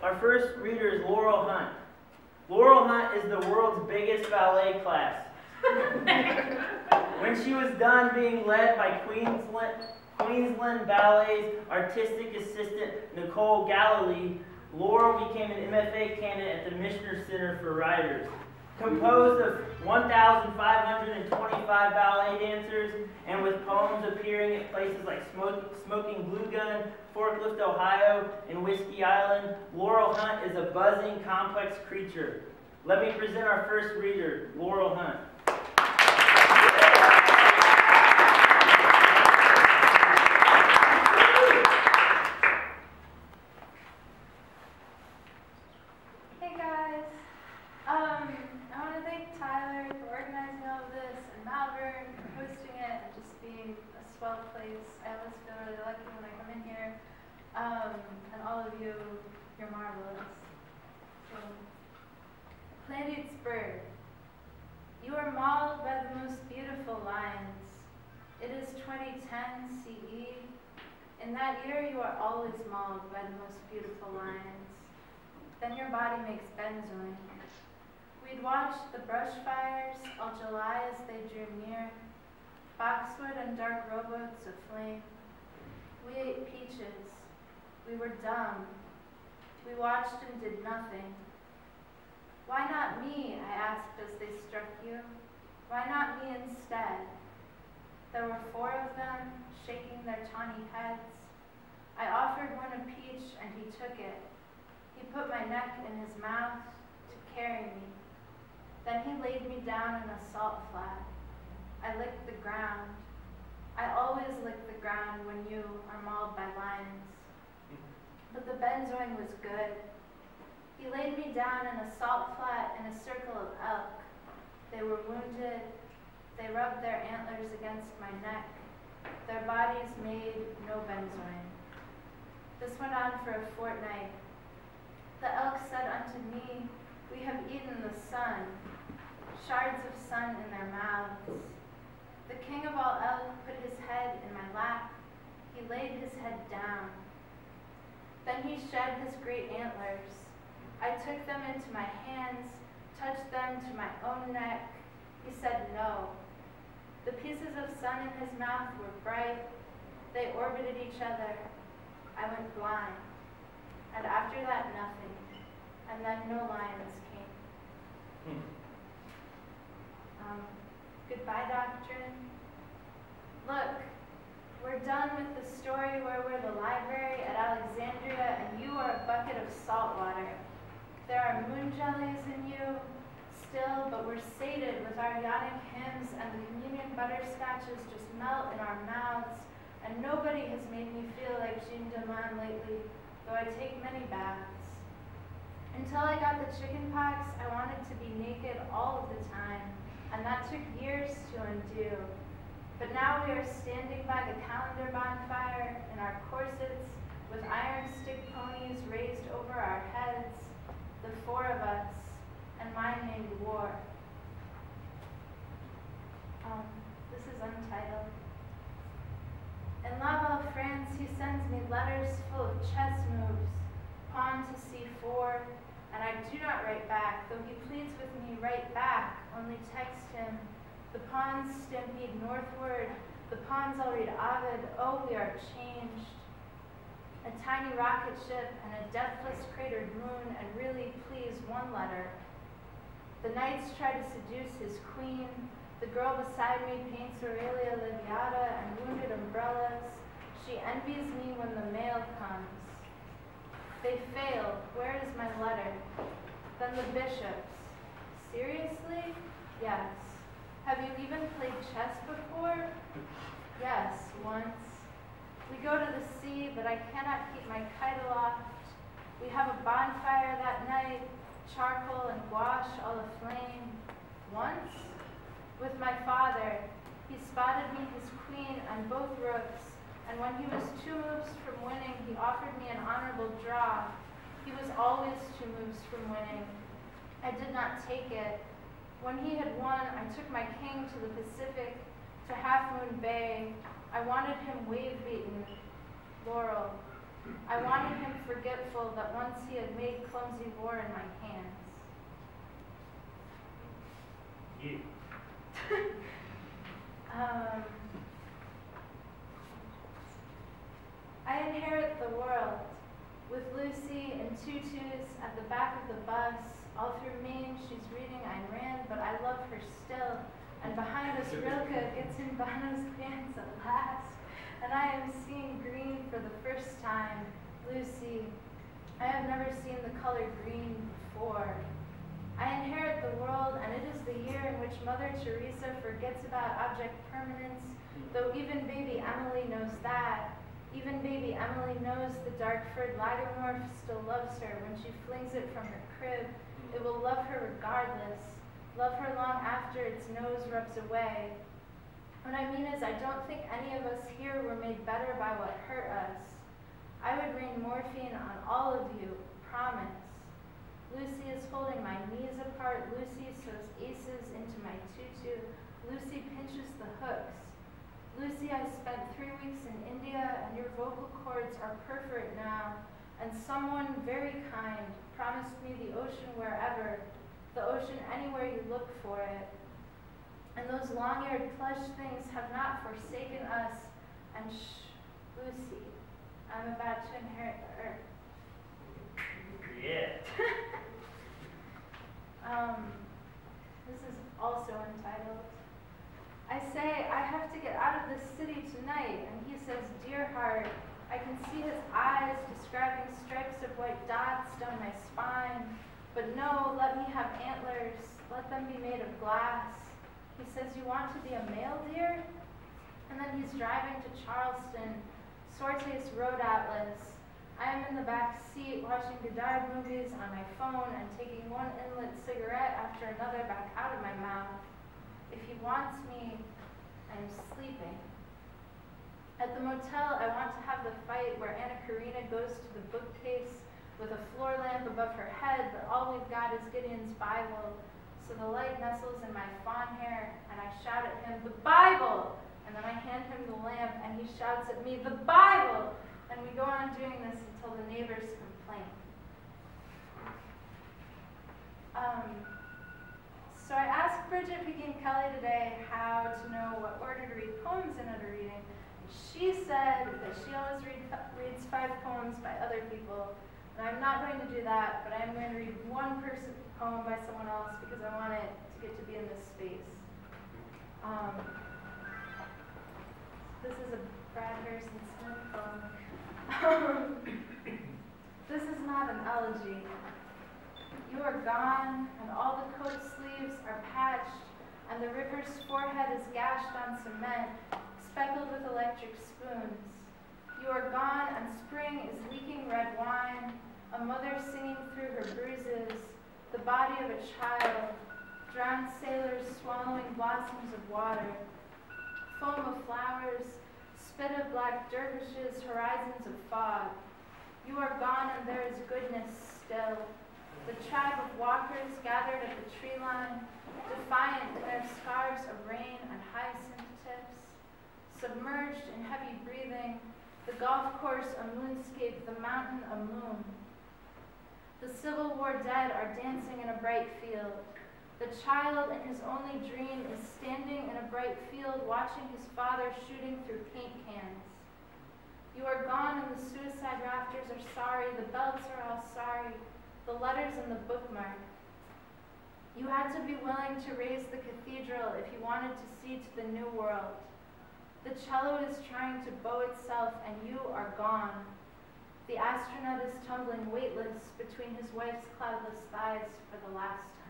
Our first reader is Laurel Hunt. Laurel Hunt is the world's biggest ballet class. When she was done being led by Queensland Ballet's artistic assistant Nicole Galilee, Laurel became an MFA candidate at the Mishner Center for Writers. Composed of 1,525 ballet dancers and with poems appearing at places like Smoking Glue Gun, Forklift, Ohio, and Whiskey Island, Laurel Hunt is a buzzing, complex creature. Let me present our first reader, Laurel Hunt. Swell place. I always feel really lucky when I come in here. And all of you, you're marvelous. So, Planete's bird. You are mauled by the most beautiful lines. It is 2010 CE. In that year, you are always mauled by the most beautiful lines. Then your body makes benzoin. We'd watch the brush fires all July as they drew near. Boxwood and dark rowboats aflame. We ate peaches. We were dumb. We watched and did nothing. Why not me, I asked as they struck you. Why not me instead? There were 4 of them, shaking their tawny heads. I offered one a peach and he took it. He put my neck in his mouth to carry me. Then he laid me down in a salt flat. I licked the ground. I always lick the ground when you are mauled by lions. But the benzoin was good. He laid me down in a salt flat in a circle of elk. They were wounded. They rubbed their antlers against my neck. Their bodies made no benzoin. This went on for a fortnight. The elk said unto me, we have eaten the sun, shards of sun in their mouths. The king of all elk put his head in my lap. He laid his head down. Then he shed his great antlers. I took them into my hands, touched them to my own neck. He said no. The pieces of sun in his mouth were bright. They orbited each other. I went blind. And after that, nothing. And then no lions came. Goodbye, doctrine. Look, we're done with the story where we're the library at Alexandria and you are a bucket of salt water. There are moon jellies in you still, but we're sated with our yachting hymns and the communion butterscotches just melt in our mouths, and nobody has made me feel like Jean Deman lately, though I take many baths. Until I got the chicken pox, I wanted to be naked all of the time, and that took years to undo. But now we are standing by the calendar bonfire in our corsets with iron stick ponies raised over our heads, the 4 of us, and mine named War. This is untitled. In Laval, France, he sends me letters full of chess moves, pawn to c4, and I do not write back, though he pleads with me, write back, only text him. The pawns stampede northward, the pawns all read Ovid, oh, we are changed. A tiny rocket ship and a deathless cratered moon, and really, please, 1 letter. The knights try to seduce his queen. The girl beside me paints Aurelia Leviata and wounded umbrellas. She envies me when the mail comes. They fail. Where is my letter? Then the bishops. Seriously? Yes. Have you even played chess before? Yes, once. We go to the sea, but I cannot keep my kite aloft. We have a bonfire that night, charcoal and gouache all aflame. Once, with my father, he spotted me his queen on both rooks, and when he was 2 moves from winning, he offered me an honorable draw. He was always 2 moves from winning. I did not take it. When he had won, I took my king to the Pacific, to Half Moon Bay. I wanted him wave-beaten. Laurel. I wanted him forgetful that once he had made clumsy war in my hands. You. I inherit the world, with Lucy in tutus at the back of the bus. All through Maine she's reading Ayn Rand, but I love her still. And behind us Rilke gets in Bono's pants at last. And I am seeing green for the first time. Lucy, I have never seen the color green before. I inherit the world, and it is the year in which Mother Teresa forgets about object permanence, though even baby Emily knows that. Even baby Emily knows the dark-furred lagomorph still loves her when she flings it from her crib. It will love her regardless, love her long after its nose rubs away. What I mean is, I don't think any of us here were made better by what hurt us. I would rain morphine on all of you, promise. Lucy is holding my knees apart. Lucy sews aces into my tutu. Lucy pinches the hooks. Lucy, I spent 3 weeks in India, and your vocal cords are perfect now. And someone very kind promised me the ocean wherever, the ocean anywhere you look for it. And those long-eared plush things have not forsaken us. And Lucy, I'm about to inherit the earth. Yeah. This is also entitled, I say, I have to get out of this city tonight. And he says, dear heart, I can see his eyes describing stripes of white dots down my spine. But no, let me have antlers. Let them be made of glass. He says, you want to be a male deer? And then he's driving to Charleston, Sortes Road Atlas. I am in the back seat watching Godard movies on my phone and taking one inlit cigarette after another back out of my mouth. If he wants me, I'm sleeping. At the motel, I want to have the fight where Anna Karina goes to the bookcase with a floor lamp above her head, but all we've got is Gideon's Bible. So the light nestles in my fawn hair, and I shout at him, the Bible! And then I hand him the lamp, and he shouts at me, the Bible! And we go on doing this until the neighbors complain. So I asked Bridget Pekin Kelly today how to know what order to read poems in at a reading. She said that she always reads 5 poems by other people. And I'm not going to do that, but I'm going to read one poem by someone else because I want it to get to be in this space. This is a Brad Harrison Smith poem. This is not an elegy. You are gone, and all the coat sleeves are patched, and the river's forehead is gashed on cement, speckled with electric spoons. You are gone, and spring is leaking red wine, a mother singing through her bruises, the body of a child, drowned sailors swallowing blossoms of water, foam of flowers, spit of black dervishes, horizons of fog. You are gone, and there is goodness still. The tribe of walkers gathered at the tree line, defiant in their scarves of rain and hyacinth tips, submerged in heavy breathing, the golf course a moonscape, the mountain a moon. The Civil War dead are dancing in a bright field. The child in his only dream is standing in a bright field watching his father shooting through paint cans. You are gone, and the suicide rafters are sorry, the belts are all sorry, the letters in the bookmark. You had to be willing to raise the cathedral if you wanted to see to the new world. The cello is trying to bow itself, and you are gone. The astronaut is tumbling weightless between his wife's cloudless thighs for the last time.